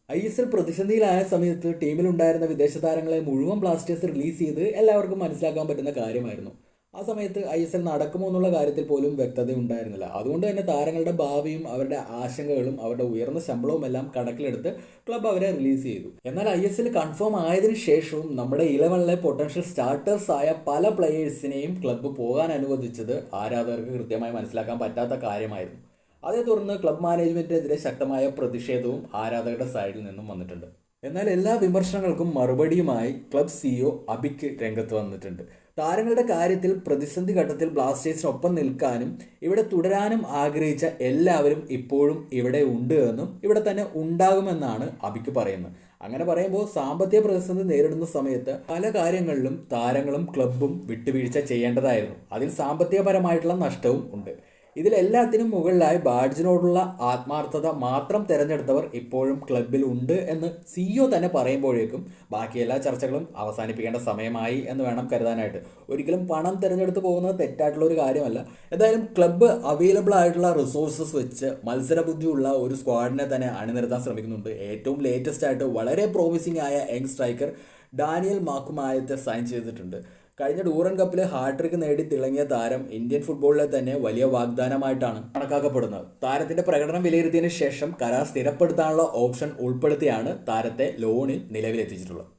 ISL പ്രതിസന്ധിയിലായ സമയത്ത് ടീമിലുണ്ടായിരുന്ന വിദേശ താരങ്ങളെ മുഴുവൻ ബ്ലാസ്റ്റേഴ്സ് റിലീസ് ചെയ്ത് എല്ലാവർക്കും മനസ്സിലാക്കാൻ പറ്റുന്ന കാര്യമായിരുന്നു. ആ സമയത്ത് ISL നടക്കുമോ എന്നുള്ള കാര്യത്തിൽ പോലും വ്യക്തത ഉണ്ടായിരുന്നില്ല. അതുകൊണ്ട് തന്നെ താരങ്ങളുടെ ഭാവിയും അവരുടെ ആശങ്കകളും അവരുടെ ഉയർന്ന ശമ്പളവും എല്ലാം കണക്കിലെടുത്ത് ക്ലബ്ബ് അവരെ റിലീസ് ചെയ്തു. എന്നാൽ ISL കൺഫേം ആയതിനു ശേഷവും നമ്മുടെ ഇലവനിലെ പൊട്ടൻഷ്യൽ സ്റ്റാർട്ടേഴ്സ് ആയ പല പ്ലെയേഴ്സിനെയും ക്ലബ്ബ് പോകാൻ അനുവദിച്ചത് ആരാധകർക്ക് കൃത്യമായി മനസ്സിലാക്കാൻ പറ്റാത്ത കാര്യമായിരുന്നു. അതേ തുടർന്ന് ക്ലബ് മാനേജ്മെന്റിനെതിരെ ശക്തമായ പ്രതിഷേധവും ആരാധകരുടെ സൈഡിൽ നിന്നും വന്നിട്ടുണ്ട്. എന്നാൽ എല്ലാ വിമർശനങ്ങൾക്കും മറുപടിയുമായി ക്ലബ് CEO അബിക്ക് രംഗത്ത് വന്നിട്ടുണ്ട്. താരങ്ങളുടെ കാര്യത്തിൽ പ്രതിസന്ധി ഘട്ടത്തിൽ ബ്ലാസ്റ്റേഴ്സിനൊപ്പം നിൽക്കാനും ഇവിടെ തുടരാനും ആഗ്രഹിച്ച എല്ലാവരും ഇപ്പോഴും ഇവിടെ ഉണ്ട് എന്നും ഇവിടെ തന്നെ ഉണ്ടാകുമെന്നാണ് അബിക്ക് പറയുന്നത്. അങ്ങനെ പറയുമ്പോൾ സാമ്പത്തിക പ്രതിസന്ധി നേരിടുന്ന സമയത്ത് പല കാര്യങ്ങളിലും താരങ്ങളും ക്ലബ്ബും വിട്ടുവീഴ്ച ചെയ്യേണ്ടതായിരുന്നു. അതിൽ സാമ്പത്തികപരമായിട്ടുള്ള നഷ്ടവും ഉണ്ട്. ഇതിലെല്ലാത്തിനും മുകളിലായി ബാഡ്ജിനോടുള്ള ആത്മാർത്ഥത മാത്രം തിരഞ്ഞെടുത്തവർ ഇപ്പോഴും ക്ലബിൽ ഉണ്ട് എന്ന് CEO തന്നെ പറയുമ്പോഴേക്കും ബാക്കി എല്ലാ ചർച്ചകളും അവസാനിപ്പിക്കേണ്ട സമയമായി എന്ന് വേണം കരുതാനായിട്ട്. ഒരിക്കലും പണം തിരഞ്ഞെടുത്ത് പോകുന്നത് തെറ്റായിട്ടുള്ള ഒരു കാര്യമല്ല. എന്തായാലും ക്ലബ്ബ് അവൈലബിൾ ആയിട്ടുള്ള റിസോഴ്സസ് വെച്ച് മത്സരബുദ്ധിയുള്ള ഒരു സ്ക്വാഡിനെ തന്നെ അണിനിരത്താൻ ശ്രമിക്കുന്നുണ്ട്. ഏറ്റവും ലേറ്റസ്റ്റ് ആയിട്ട് വളരെ പ്രോമിസിംഗ് ആയ യങ് സ്ട്രൈക്കർ ഡാനിയൽ മാക്കുമായത്തെ സൈൻ ചെയ്തിട്ടുണ്ട്. കഴിഞ്ഞ ഡൂറൻ കപ്പിൽ ഹാട്രിക് നേടി തിളങ്ങിയ താരം ഇന്ത്യൻ ഫുട്ബോളിലെ തന്നെ വലിയ വാഗ്ദാനമായിട്ടാണ് കണക്കാക്കപ്പെടുന്നത്. താരത്തിന്റെ പ്രകടനം വിലയിരുത്തിയതിനു ശേഷം കരാർ സ്ഥിരപ്പെടുത്താനുള്ള ഓപ്ഷൻ ഉൾപ്പെടുത്തിയാണ് താരത്തെ ലോണിൽ നിലവിലെത്തിച്ചിട്ടുള്ളത്.